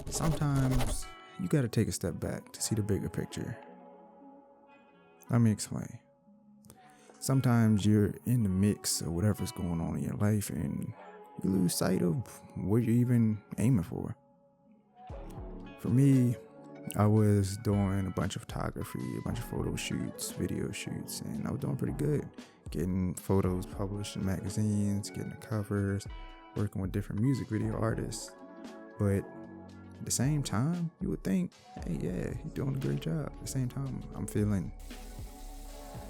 Sometimes you gotta take a step back to see the bigger picture. Let me explain. Sometimes you're in the mix of whatever's going on in your life and you lose sight of what you're even aiming for. For me, I was doing a bunch of photography, a bunch of photo shoots, video shoots, and I was doing pretty good. Getting photos published in magazines, getting the covers, working with different music video artists. But at the same time, you would think, hey, yeah, you're doing a great job. At the same time, I'm feeling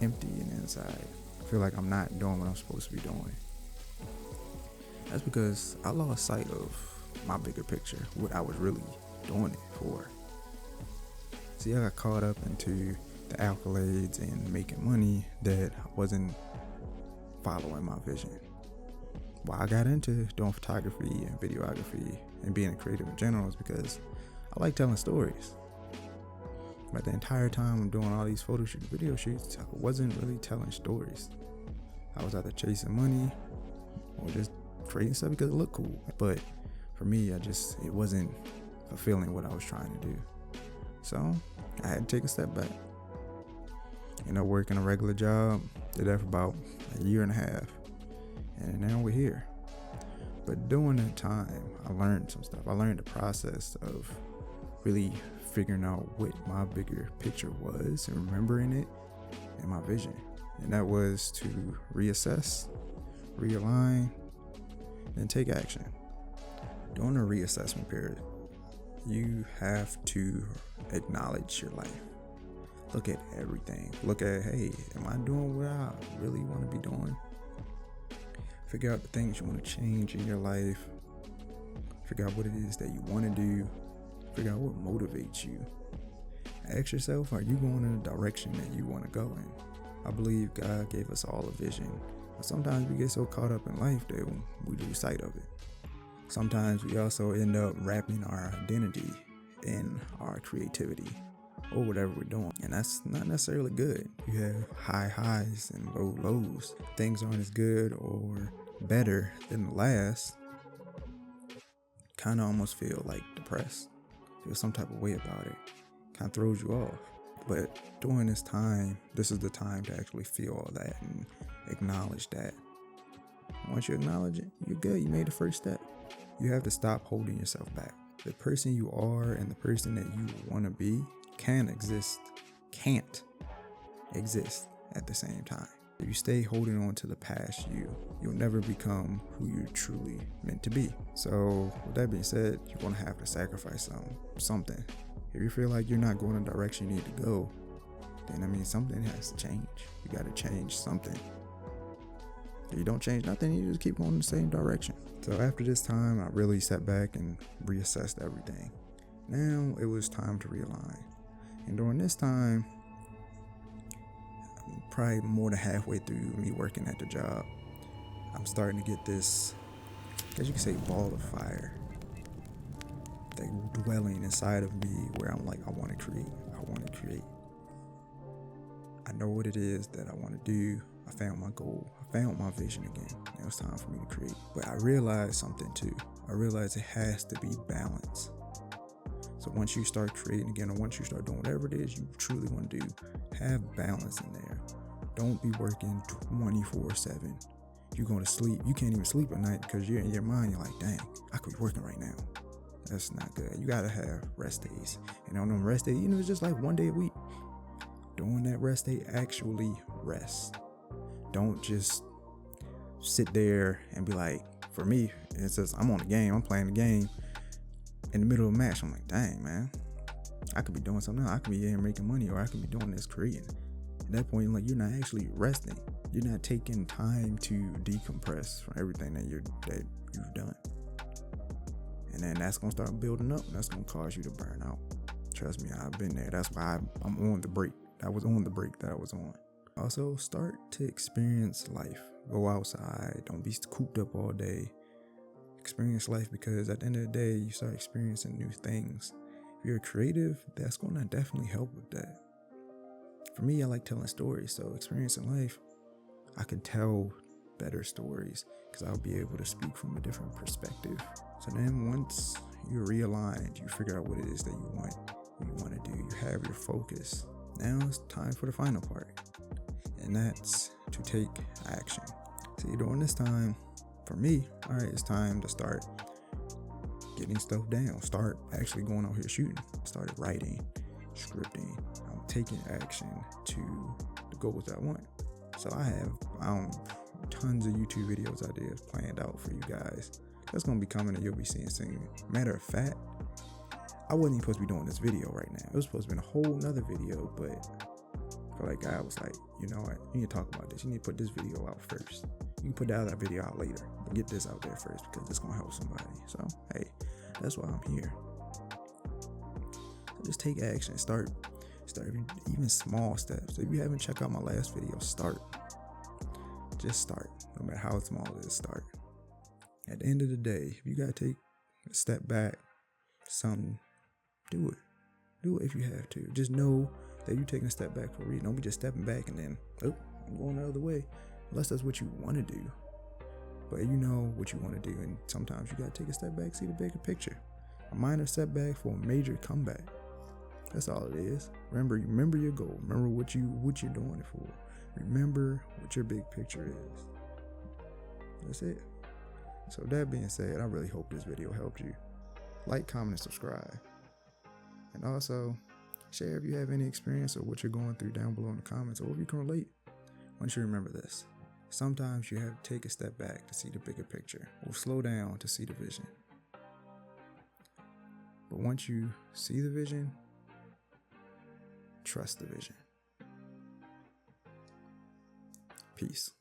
empty in the inside. I feel like I'm not doing what I'm supposed to be doing. That's because I lost sight of my bigger picture, what I was really doing it for. See, I got caught up into the accolades and making money that I wasn't following my vision. Why I got into doing photography and videography and being a creative in general is because I like telling stories. But the entire time I'm doing all these photo shoots, video shoots, I wasn't really telling stories. I was either chasing money or just creating stuff because it looked cool. But for me, it wasn't fulfilling what I was trying to do. So I had to take a step back. Working a regular job, did that for about a year and a half. And now we're here. But during that time, I learned some stuff. I learned the process of really figuring out what my bigger picture was and remembering it and my vision. And that was to reassess, realign, and take action. During a reassessment period, you have to acknowledge your life. Look at everything. Look at, hey, am I doing what I really want to be doing? Figure out the things you want to change in your life. Figure out what it is that you want to do. Figure out what motivates you. Ask yourself, are you going in the direction that you want to go in? I believe God gave us all a vision, but sometimes we get so caught up in life that we lose sight of it. Sometimes we also end up wrapping our identity in our creativity or whatever we're doing, and that's not necessarily good. You have high highs and low lows. Things aren't as good or better than the last. Kind of almost feel like depressed. Feel some type of way about it. Kind of throws you off. But during this time, this is the time to actually feel all that and acknowledge that. Once you acknowledge it, you're good. You made the first step. You have to stop holding yourself back. The person you are and the person that you want to be can't exist at the same time. If you stay holding on to the past you'll never become who you're truly meant to be. So with that being said, you're going to have to sacrifice something. If you feel like you're not going in the direction you need to go, then that means something has to change. You got to change something. If you don't change nothing, you just keep going in the same direction. So after this time, I really sat back and reassessed everything. Now it was time to realign. And during this time, probably more than halfway through me working at the job, I'm starting to get this, I guess you could say, ball of fire, like dwelling inside of me where I'm like, I want to create. I know what it is that I want to do. I found my goal. I found my vision again. Now it's time for me to create. But I realized something too. I realized it has to be balance. So once you start creating again, or once you start doing whatever it is you truly want to do, have balance in there. Don't be working 24/7. You're going to sleep. You can't even sleep at night because you're in your mind. You're like, dang, I could be working right now. That's not good. You got to have rest days. And on them rest days, it's just like one day a week. During that rest day, actually rest. Don't just sit there and be like, for me, it says I'm on the game. I'm playing the game. In the middle of a match, I'm like, dang, man, I could be doing something else. I could be here making money, or I could be doing this creating. At that point, you're not actually resting. You're not taking time to decompress from everything that you've done. And then that's going to start building up. And that's going to cause you to burn out. Trust me, I've been there. That's why I'm on the break. I was on the break that I was on. Also, start to experience life. Go outside. Don't be cooped up all day. Experience life, because at the end of the day, you start experiencing new things. If you're creative, that's going to definitely help with that. For me, I like telling stories, so experiencing life, I can tell better stories because I'll be able to speak from a different perspective. So then once you're realigned, you figure out what it is that you want to do, you have your focus. Now it's time for the final part, and that's to take action. See, during this time, for me, all right, it's time to start getting stuff down, start actually going out here shooting, started writing, scripting. I'm taking action to the goals that I want. So I have tons of YouTube videos ideas planned out for you guys. That's going to be coming and you'll be seeing soon. Matter of fact, I wasn't even supposed to be doing this video right now. It was supposed to be a whole nother video, but I feel like God was like, you know what, you need to talk about this. You need to put this video out first. You can put that other video out later, but get this out there first because it's going to help somebody. So, hey, that's why I'm here. So just take action. Start even small steps. If you haven't checked out my last video, start. Just start. No matter how small it is, start. At the end of the day, if you got to take a step back, something, do it. Do it if you have to. Just know that you're taking a step back for a reason. Don't be just stepping back and then, oh, I'm going the other way. Unless that's what you want to do. But you know what you want to do. And sometimes you got to take a step back, see the bigger picture. A minor setback for a major comeback. That's all it is. Remember your goal. Remember what you're doing it for. Remember what your big picture is. That's it. So that being said, I really hope this video helped you. Like, comment, and subscribe. And also, share if you have any experience or what you're going through down below in the comments, or if you can relate. Once you remember this, sometimes you have to take a step back to see the bigger picture, or slow down to see the vision. But once you see the vision, trust the vision. Peace.